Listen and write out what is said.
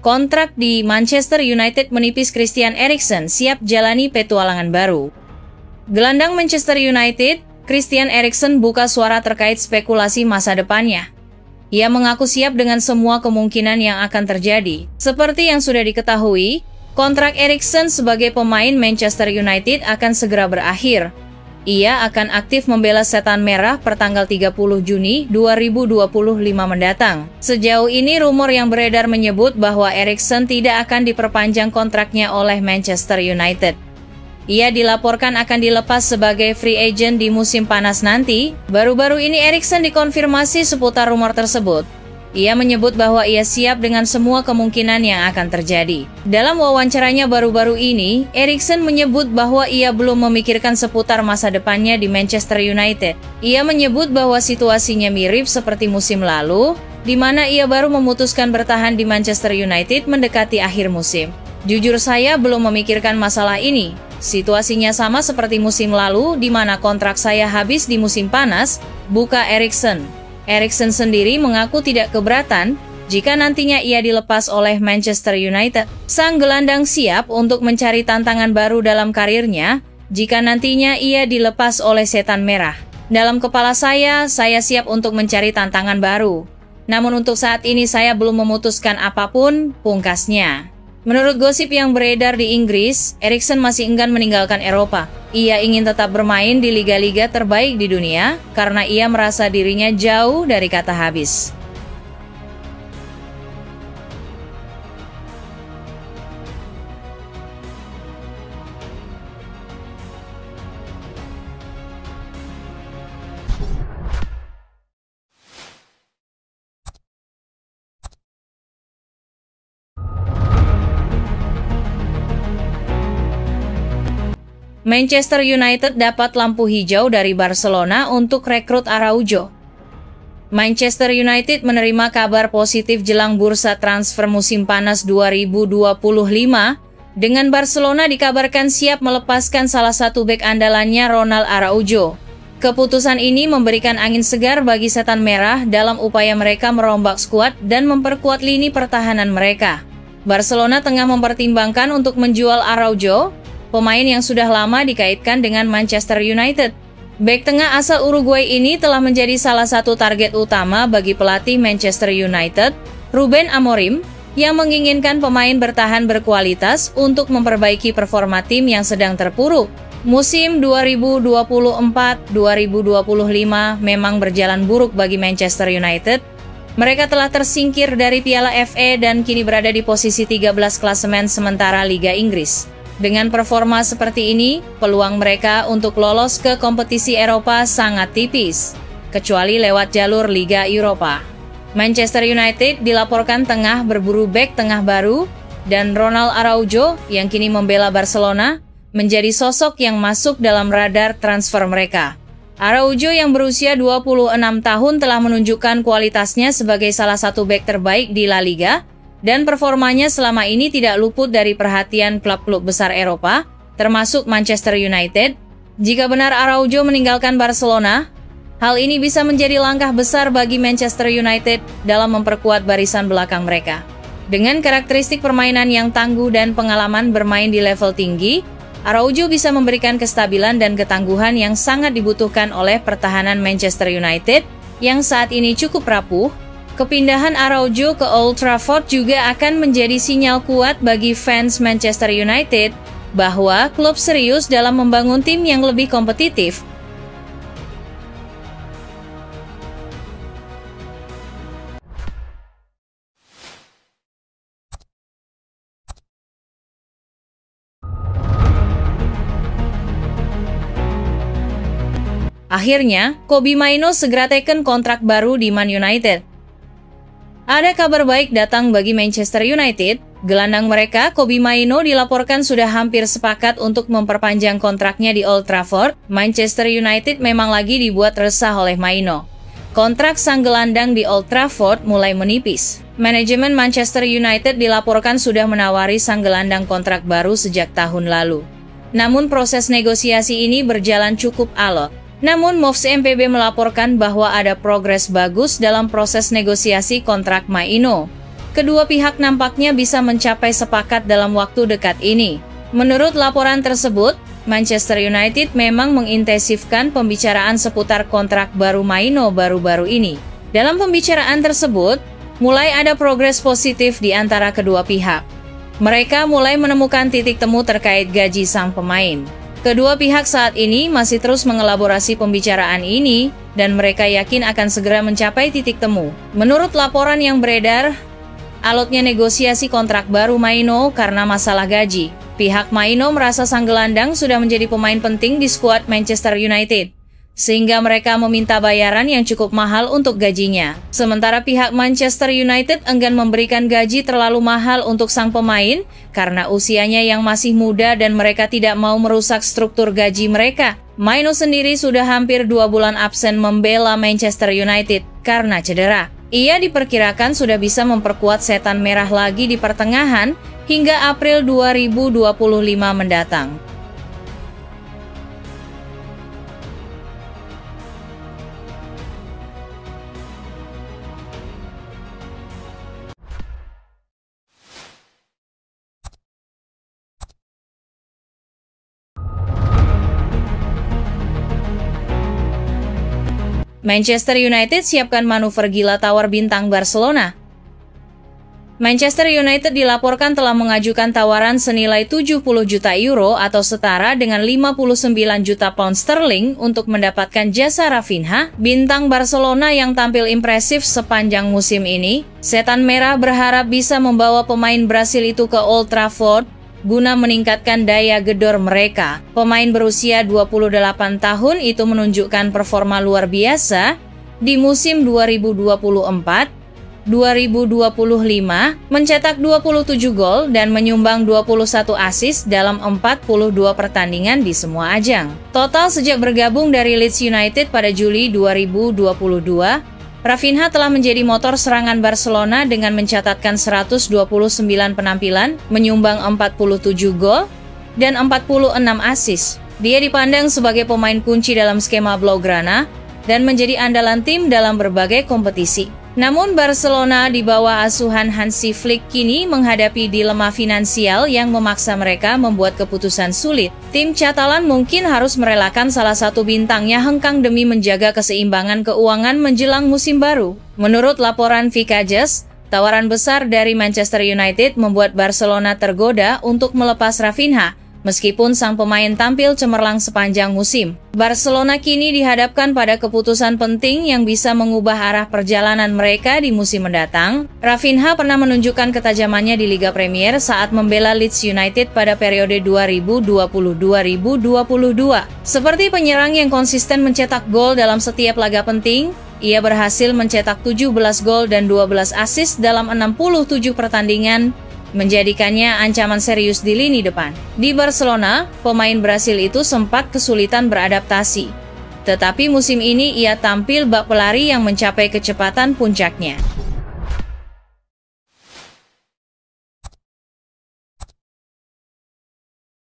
Kontrak di Manchester United menipis. Christian Eriksen siap jalani petualangan baru. Gelandang Manchester United, Christian Eriksen buka suara terkait spekulasi masa depannya. Ia mengaku siap dengan semua kemungkinan yang akan terjadi. Seperti yang sudah diketahui, kontrak Eriksen sebagai pemain Manchester United akan segera berakhir. Ia akan aktif membela Setan Merah pertanggal 30 Juni 2025 mendatang. Sejauh ini rumor yang beredar menyebut bahwa Eriksen tidak akan diperpanjang kontraknya oleh Manchester United. Ia dilaporkan akan dilepas sebagai free agent di musim panas nanti. Baru-baru ini Eriksen dikonfirmasi seputar rumor tersebut. Ia menyebut bahwa ia siap dengan semua kemungkinan yang akan terjadi. Dalam wawancaranya baru-baru ini, Eriksen menyebut bahwa ia belum memikirkan seputar masa depannya di Manchester United. Ia menyebut bahwa situasinya mirip seperti musim lalu, di mana ia baru memutuskan bertahan di Manchester United mendekati akhir musim. Jujur saya belum memikirkan masalah ini. Situasinya sama seperti musim lalu, di mana kontrak saya habis di musim panas, buka Eriksen. Eriksen sendiri mengaku tidak keberatan jika nantinya ia dilepas oleh Manchester United. Sang gelandang siap untuk mencari tantangan baru dalam karirnya jika nantinya ia dilepas oleh Setan Merah. Dalam kepala saya siap untuk mencari tantangan baru. Namun untuk saat ini saya belum memutuskan apapun, pungkasnya. Menurut gosip yang beredar di Inggris, Eriksen masih enggan meninggalkan Eropa. Ia ingin tetap bermain di liga-liga terbaik di dunia karena ia merasa dirinya jauh dari kata habis. Manchester United dapat lampu hijau dari Barcelona untuk rekrut Araujo. Manchester United menerima kabar positif jelang bursa transfer musim panas 2025, dengan Barcelona dikabarkan siap melepaskan salah satu bek andalannya Ronald Araujo. Keputusan ini memberikan angin segar bagi Setan Merah dalam upaya mereka merombak skuad dan memperkuat lini pertahanan mereka. Barcelona tengah mempertimbangkan untuk menjual Araujo, pemain yang sudah lama dikaitkan dengan Manchester United. Bek tengah asal Uruguay ini telah menjadi salah satu target utama bagi pelatih Manchester United, Ruben Amorim, yang menginginkan pemain bertahan berkualitas untuk memperbaiki performa tim yang sedang terpuruk. Musim 2024-2025 memang berjalan buruk bagi Manchester United. Mereka telah tersingkir dari Piala FA dan kini berada di posisi 13 klasemen sementara Liga Inggris. Dengan performa seperti ini, peluang mereka untuk lolos ke kompetisi Eropa sangat tipis, kecuali lewat jalur Liga Eropa. Manchester United dilaporkan tengah berburu bek tengah baru, dan Ronald Araujo yang kini membela Barcelona menjadi sosok yang masuk dalam radar transfer mereka. Araujo yang berusia 26 tahun telah menunjukkan kualitasnya sebagai salah satu bek terbaik di La Liga, dan performanya selama ini tidak luput dari perhatian klub-klub besar Eropa, termasuk Manchester United. Jika benar Araujo meninggalkan Barcelona, hal ini bisa menjadi langkah besar bagi Manchester United dalam memperkuat barisan belakang mereka. Dengan karakteristik permainan yang tangguh dan pengalaman bermain di level tinggi, Araujo bisa memberikan kestabilan dan ketangguhan yang sangat dibutuhkan oleh pertahanan Manchester United yang saat ini cukup rapuh. Kepindahan Araujo ke Old Trafford juga akan menjadi sinyal kuat bagi fans Manchester United bahwa klub serius dalam membangun tim yang lebih kompetitif. Akhirnya, Kobbie Mainoo segera teken kontrak baru di Man United. Ada kabar baik datang bagi Manchester United. Gelandang mereka, Kobbie Mainoo, dilaporkan sudah hampir sepakat untuk memperpanjang kontraknya di Old Trafford. Manchester United memang lagi dibuat resah oleh Mainoo. Kontrak sang gelandang di Old Trafford mulai menipis. Manajemen Manchester United dilaporkan sudah menawari sang gelandang kontrak baru sejak tahun lalu. Namun proses negosiasi ini berjalan cukup alot. Namun Moves MPB melaporkan bahwa ada progres bagus dalam proses negosiasi kontrak Mainoo. kedua pihak nampaknya bisa mencapai sepakat dalam waktu dekat ini. Menurut laporan tersebut, Manchester United memang mengintensifkan pembicaraan seputar kontrak baru Maino baru-baru ini. Dalam pembicaraan tersebut, mulai ada progres positif di antara kedua pihak. Mereka mulai menemukan titik temu terkait gaji sang pemain. Kedua pihak saat ini masih terus mengelaborasi pembicaraan ini, dan mereka yakin akan segera mencapai titik temu. Menurut laporan yang beredar, alotnya negosiasi kontrak baru Maino karena masalah gaji. Pihak Maino merasa sang gelandang sudah menjadi pemain penting di skuad Manchester United, sehingga mereka meminta bayaran yang cukup mahal untuk gajinya. Sementara pihak Manchester United enggan memberikan gaji terlalu mahal untuk sang pemain karena usianya yang masih muda dan mereka tidak mau merusak struktur gaji mereka. Maino sendiri sudah hampir 2 bulan absen membela Manchester United karena cedera. Ia diperkirakan sudah bisa memperkuat setan merah lagi di pertengahan hingga April 2025 mendatang. Manchester United siapkan manuver gila tawar bintang Barcelona. Manchester United dilaporkan telah mengajukan tawaran senilai 70 juta euro atau setara dengan 59 juta pound sterling untuk mendapatkan jasa Rafinha, bintang Barcelona yang tampil impresif sepanjang musim ini. Setan Merah berharap bisa membawa pemain Brasil itu ke Old Trafford guna meningkatkan daya gedor mereka. Pemain berusia 28 tahun itu menunjukkan performa luar biasa di musim 2024-2025, mencetak 27 gol dan menyumbang 21 assist dalam 42 pertandingan di semua ajang. Total sejak bergabung dari Leeds United pada Juli 2022, Rafinha telah menjadi motor serangan Barcelona dengan mencatatkan 129 penampilan, menyumbang 47 gol, dan 46 assist. Dia dipandang sebagai pemain kunci dalam skema Blaugrana dan menjadi andalan tim dalam berbagai kompetisi. Namun Barcelona di bawah asuhan Hansi Flick kini menghadapi dilema finansial yang memaksa mereka membuat keputusan sulit. Tim Catalan mungkin harus merelakan salah satu bintangnya hengkang demi menjaga keseimbangan keuangan menjelang musim baru. Menurut laporan Vicajes, tawaran besar dari Manchester United membuat Barcelona tergoda untuk melepas Rafinha, meskipun sang pemain tampil cemerlang sepanjang musim. Barcelona kini dihadapkan pada keputusan penting yang bisa mengubah arah perjalanan mereka di musim mendatang. Rafinha pernah menunjukkan ketajamannya di Liga Premier saat membela Leeds United pada periode 2020-2022. Seperti penyerang yang konsisten mencetak gol dalam setiap laga penting, ia berhasil mencetak 17 gol dan 12 assist dalam 67 pertandingan, menjadikannya ancaman serius di lini depan. Di Barcelona, pemain Brasil itu sempat kesulitan beradaptasi. Tetapi musim ini ia tampil bak pelari yang mencapai kecepatan puncaknya.